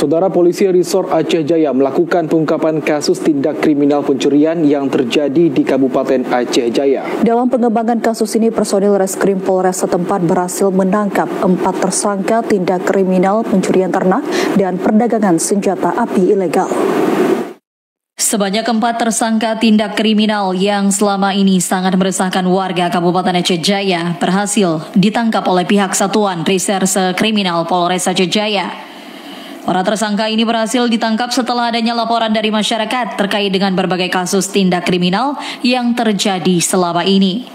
Saudara, Polisi Resort Aceh Jaya melakukan pengungkapan kasus tindak kriminal pencurian yang terjadi di Kabupaten Aceh Jaya. Dalam pengembangan kasus ini, personil Reskrim Polres setempat berhasil menangkap 4 tersangka tindak kriminal pencurian ternak dan perdagangan senjata api ilegal. Sebanyak 4 tersangka tindak kriminal yang selama ini sangat meresahkan warga Kabupaten Aceh Jaya berhasil ditangkap oleh pihak Satuan Reserse Kriminal Polres Aceh Jaya. Para tersangka ini berhasil ditangkap setelah adanya laporan dari masyarakat terkait dengan berbagai kasus tindak kriminal yang terjadi selama ini.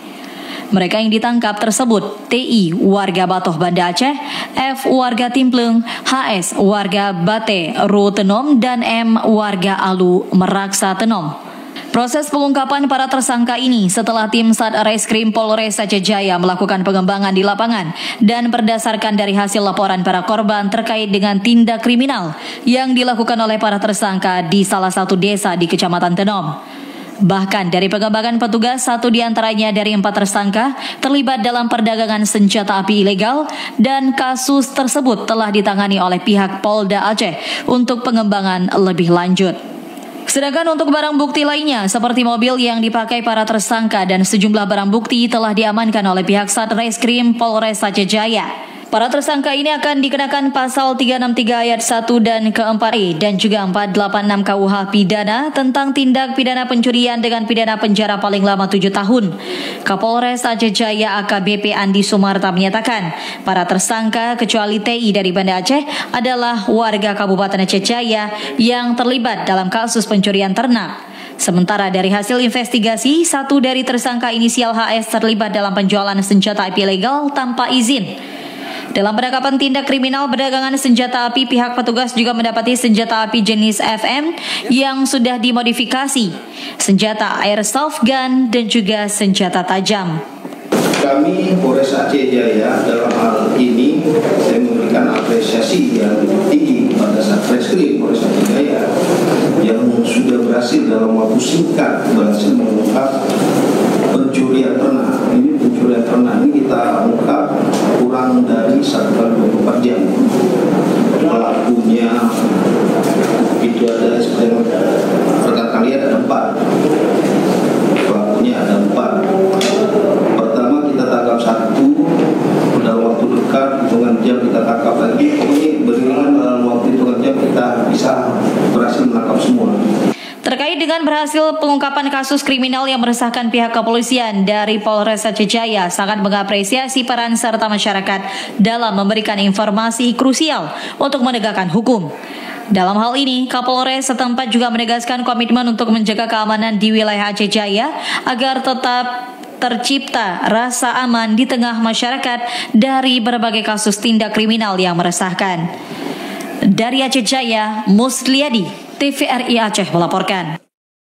Mereka yang ditangkap tersebut TI warga Batoh Banda Aceh, F warga Timpleng, HS warga Bate Ru Tenom, dan M warga Alu Meraksa Tenom. Proses pengungkapan para tersangka ini setelah tim Satreskrim Polres Aceh Jaya melakukan pengembangan di lapangan dan berdasarkan dari hasil laporan para korban terkait dengan tindak kriminal yang dilakukan oleh para tersangka di salah satu desa di Kecamatan Tenom. Bahkan dari pengembangan petugas, 1 diantaranya dari 4 tersangka terlibat dalam perdagangan senjata api ilegal dan kasus tersebut telah ditangani oleh pihak Polda Aceh untuk pengembangan lebih lanjut. Sedangkan untuk barang bukti lainnya seperti mobil yang dipakai para tersangka dan sejumlah barang bukti telah diamankan oleh pihak Satreskrim Polres Aceh Jaya. Para tersangka ini akan dikenakan pasal 363 ayat 1 dan ke-4E dan juga 486 KUH pidana tentang tindak pidana pencurian dengan pidana penjara paling lama 7 tahun. Kapolres Aceh Jaya AKBP Andi Sumarta menyatakan para tersangka kecuali TI dari Banda Aceh adalah warga Kabupaten Aceh Jaya yang terlibat dalam kasus pencurian ternak. Sementara dari hasil investigasi, 1 dari tersangka inisial HS terlibat dalam penjualan senjata api ilegal tanpa izin. Dalam penangkapan tindak kriminal perdagangan senjata api, pihak petugas juga mendapati senjata api jenis FM yang sudah dimodifikasi, senjata airsoft gun, dan juga senjata tajam. Kami Polres Aceh Jaya dalam hal ini saya memberikan apresiasi yang tinggi kepada Satreskrim Polres Aceh Jaya yang sudah berhasil dalam waktu singkat berhasil mengungkap pencurian ternak. Ini pencurian ternak ini kita ungkap kurang dari 1x24 jam. Pelakunya itu ada seperti rekan kalian ada 4. Pelakunya ada 4. Pertama kita tangkap 1 dalam waktu dekat, hitungan jam kita tangkap lagi. Pokoknya beriringan dalam waktu hitungan jam kita bisa berhasil menangkap semua. Terkait dengan berhasil pengungkapan kasus kriminal yang meresahkan pihak kepolisian, dari Polres Aceh Jaya sangat mengapresiasi peran serta masyarakat dalam memberikan informasi krusial untuk menegakkan hukum. Dalam hal ini, Kapolres setempat juga menegaskan komitmen untuk menjaga keamanan di wilayah Aceh Jaya agar tetap tercipta rasa aman di tengah masyarakat dari berbagai kasus tindak kriminal yang meresahkan. Dari Aceh Jaya, Musliadi, TVRI Aceh melaporkan.